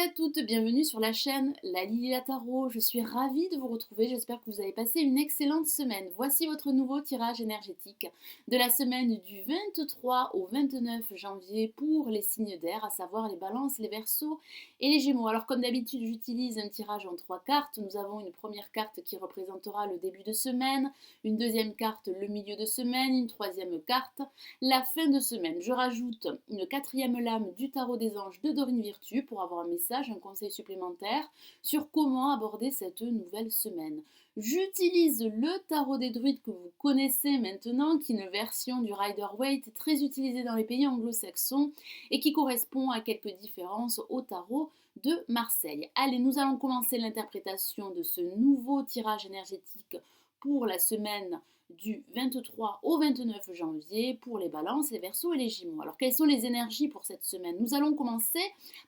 à toutes, bienvenue sur la chaîne La Lily la Tarot. Je suis ravie de vous retrouver, j'espère que vous avez passé une excellente semaine. Voici votre nouveau tirage énergétique de la semaine du 23 au 29 janvier pour les signes d'air, à savoir les balances, les verseaux et les gémeaux. Alors comme d'habitude, j'utilise un tirage en 3 cartes. Nous avons une première carte qui représentera le début de semaine, une deuxième carte le milieu de semaine, une troisième carte la fin de semaine. Je rajoute une quatrième lame du tarot des anges de Dorine Virtue pour avoir un message, un conseil supplémentaire sur comment aborder cette nouvelle semaine. J'utilise le tarot des druides que vous connaissez maintenant, qui est une version du Rider-Waite très utilisée dans les pays anglo-saxons et qui correspond à quelques différences au tarot de Marseille. Allez, nous allons commencer l'interprétation de ce nouveau tirage énergétique pour la semaine du 23 au 29 janvier pour les balances, les verseaux et les gémeaux. Alors quelles sont les énergies pour cette semaine? Nous allons commencer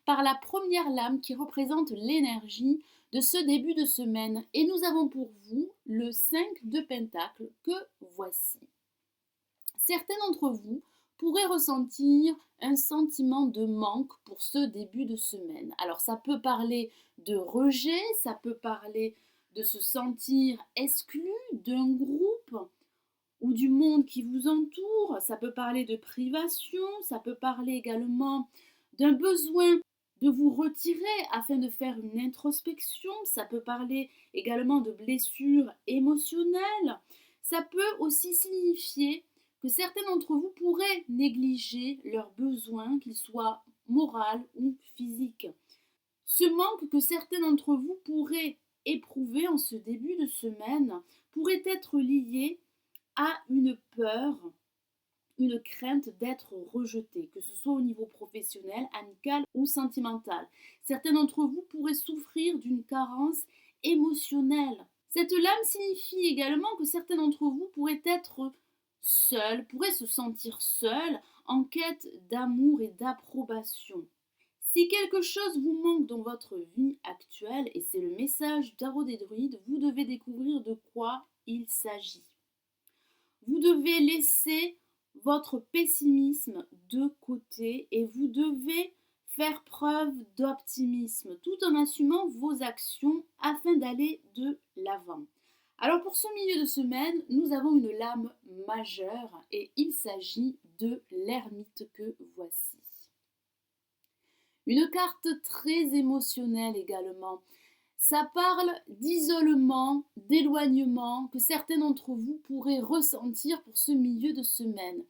par la première lame qui représente l'énergie de ce début de semaine et nous avons pour vous le 5 de Pentacle que voici. Certains d'entre vous pourraient ressentir un sentiment de manque pour ce début de semaine. Alors ça peut parler de rejet, ça peut parler de se sentir exclu d'un groupe ou du monde qui vous entoure, ça peut parler de privation, ça peut parler également d'un besoin de vous retirer afin de faire une introspection, ça peut parler également de blessures émotionnelles, ça peut aussi signifier que certains d'entre vous pourraient négliger leurs besoins, qu'ils soient moraux ou physiques. Ce manque que certains d'entre vous pourraient éprouver en ce début de semaine pourrait être lié à une peur, une crainte d'être rejeté, que ce soit au niveau professionnel, amical ou sentimental. Certains d'entre vous pourraient souffrir d'une carence émotionnelle. Cette lame signifie également que certains d'entre vous pourraient être seuls, pourraient se sentir seuls en quête d'amour et d'approbation. Si quelque chose vous manque dans votre vie actuelle, et c'est le message du tarot des druides, vous devez découvrir de quoi il s'agit. Vous devez laisser votre pessimisme de côté et vous devez faire preuve d'optimisme tout en assumant vos actions afin d'aller de l'avant. Alors pour ce milieu de semaine, nous avons une lame majeure et il s'agit de l'ermite que voici. Une carte très émotionnelle également. Ça parle d'isolement, d'éloignement que certains d'entre vous pourraient ressentir pour ce milieu de semaine.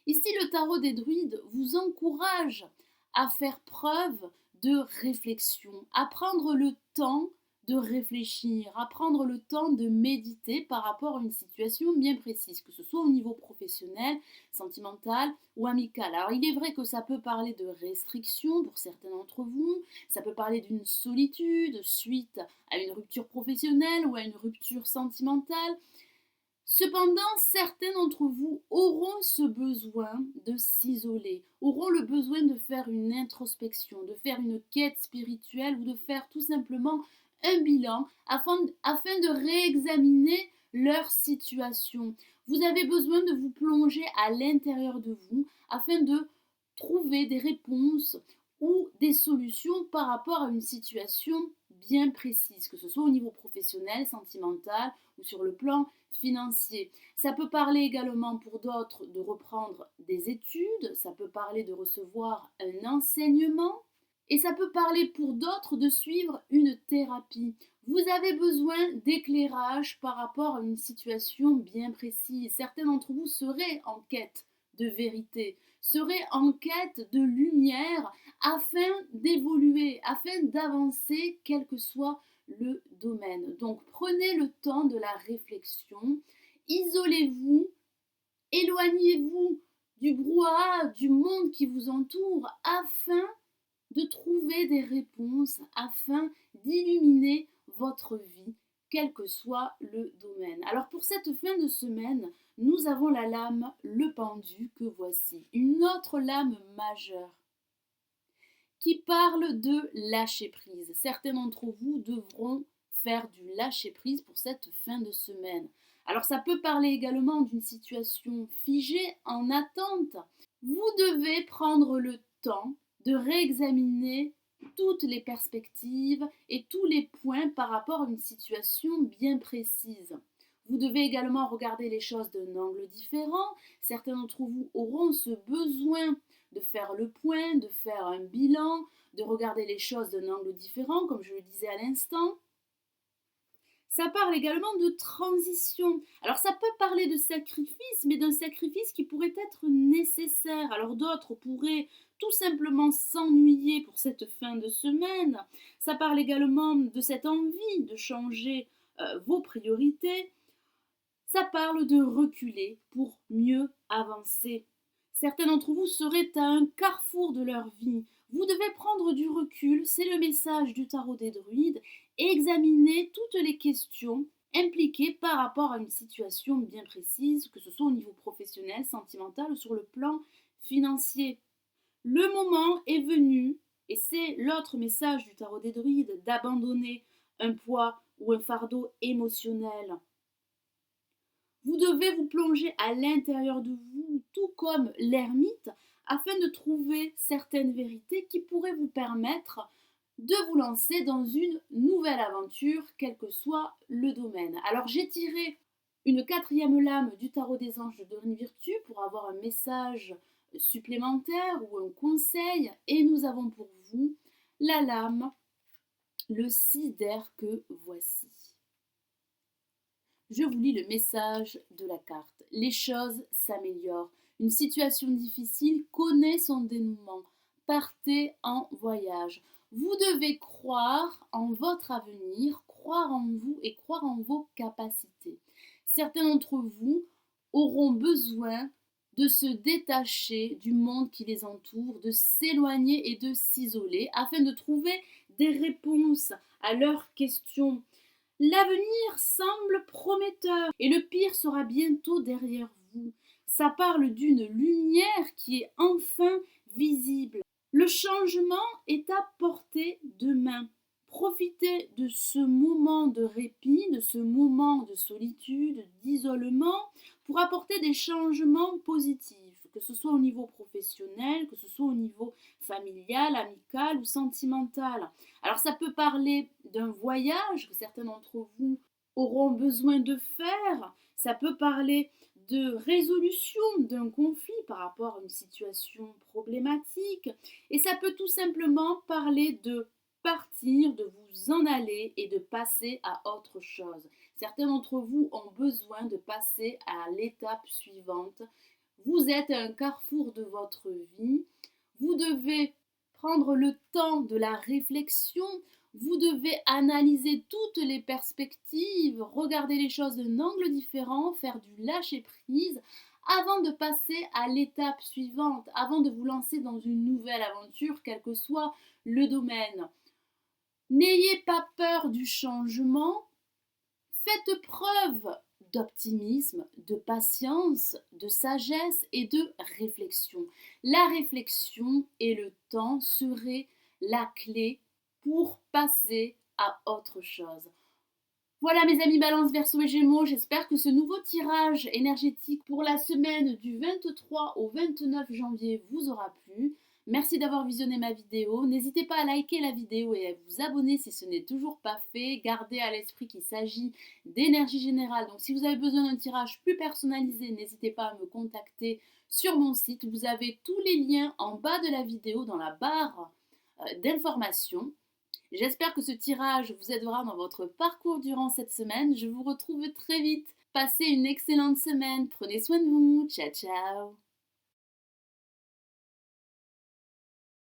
Ici, le tarot des druides vous encourage à faire preuve de réflexion, à prendre le temps de réfléchir, à prendre le temps de méditer par rapport à une situation bien précise, que ce soit au niveau professionnel, sentimental ou amical. Alors il est vrai que ça peut parler de restrictions pour certains d'entre vous, ça peut parler d'une solitude suite à une rupture professionnelle ou à une rupture sentimentale. Cependant, certains d'entre vous auront ce besoin de s'isoler, auront le besoin de faire une introspection, de faire une quête spirituelle ou de faire tout simplement un bilan afin de réexaminer leur situation. Vous avez besoin de vous plonger à l'intérieur de vous afin de trouver des réponses ou des solutions par rapport à une situation bien précise, que ce soit au niveau professionnel, sentimental ou sur le plan financier. Ça peut parler également pour d'autres de reprendre des études, ça peut parler de recevoir un enseignement et ça peut parler pour d'autres de suivre une thérapie. Vous avez besoin d'éclairage par rapport à une situation bien précise. Certains d'entre vous seraient en quête de vérité, seraient en quête de lumière afin d'évoluer, afin d'avancer, quel que soit le domaine. Donc prenez le temps de la réflexion, isolez-vous, éloignez-vous du brouhaha du monde qui vous entoure afin de trouver des réponses, afin d'illuminer votre vie, quel que soit le domaine. Alors pour cette fin de semaine, nous avons la lame le pendu que voici, une autre lame majeure qui parle de lâcher prise. Certains d'entre vous devront faire du lâcher prise pour cette fin de semaine. Alors ça peut parler également d'une situation figée en attente. Vous devez prendre le temps de réexaminer toutes les perspectives et tous les points par rapport à une situation bien précise. Vous devez également regarder les choses d'un angle différent. Certains d'entre vous auront ce besoin de faire le point, de faire un bilan, de regarder les choses d'un angle différent, comme je le disais à l'instant. Ça parle également de transition. Alors ça peut parler de sacrifice, mais d'un sacrifice qui pourrait être nécessaire. Alors d'autres pourraient tout simplement s'ennuyer pour cette fin de semaine. Ça parle également de cette envie de changer vos priorités. Ça parle de reculer pour mieux avancer. Certains d'entre vous seraient à un carrefour de leur vie. Vous devez prendre du recul, c'est le message du tarot des druides, et examiner toutes les questions impliquées par rapport à une situation bien précise, que ce soit au niveau professionnel, sentimental ou sur le plan financier. Le moment est venu, et c'est l'autre message du tarot des druides, d'abandonner un poids ou un fardeau émotionnel. Vous devez vous plonger à l'intérieur de vous, tout comme l'ermite, afin de trouver certaines vérités qui pourraient vous permettre de vous lancer dans une nouvelle aventure, quel que soit le domaine. Alors j'ai tiré une quatrième lame du tarot des anges de Dorine Virtue pour avoir un message supplémentaire ou un conseil, et nous avons pour vous la lame, le 6 d'air que voici. Je vous lis le message de la carte. Les choses s'améliorent. Une situation difficile connaît son dénouement. Partez en voyage. Vous devez croire en votre avenir, croire en vous et croire en vos capacités. Certains d'entre vous auront besoin de se détacher du monde qui les entoure, de s'éloigner et de s'isoler afin de trouver des réponses à leurs questions. L'avenir semble prometteur et le pire sera bientôt derrière vous. Ça parle d'une lumière qui est enfin visible. Le changement est à portée de main. Profitez de ce moment de répit, de ce moment de solitude, d'isolement, pour apporter des changements positifs, que ce soit au niveau professionnel, que ce soit au niveau familial, amical ou sentimental. Alors ça peut parler d'un voyage que certains d'entre vous auront besoin de faire, ça peut parler de résolution d'un conflit par rapport à une situation problématique, et ça peut tout simplement parler de partir, de vous en aller et de passer à autre chose. Certains d'entre vous ont besoin de passer à l'étape suivante. Vous êtes à un carrefour de votre vie. Vous devez prendre le temps de la réflexion. Vous devez analyser toutes les perspectives, regarder les choses d'un angle différent, faire du lâcher-prise avant de passer à l'étape suivante, avant de vous lancer dans une nouvelle aventure, quel que soit le domaine. N'ayez pas peur du changement, faites preuve d'optimisme, de patience, de sagesse et de réflexion. La réflexion et le temps seraient la clé pour passer à autre chose. Voilà mes amis Balance, Verseau et Gémeaux, j'espère que ce nouveau tirage énergétique pour la semaine du 23 au 29 janvier vous aura plu. Merci d'avoir visionné ma vidéo. N'hésitez pas à liker la vidéo et à vous abonner si ce n'est toujours pas fait. Gardez à l'esprit qu'il s'agit d'énergie générale. Donc si vous avez besoin d'un tirage plus personnalisé, n'hésitez pas à me contacter sur mon site. Vous avez tous les liens en bas de la vidéo dans la barre d'informations. J'espère que ce tirage vous aidera dans votre parcours durant cette semaine. Je vous retrouve très vite. Passez une excellente semaine. Prenez soin de vous. Ciao, ciao.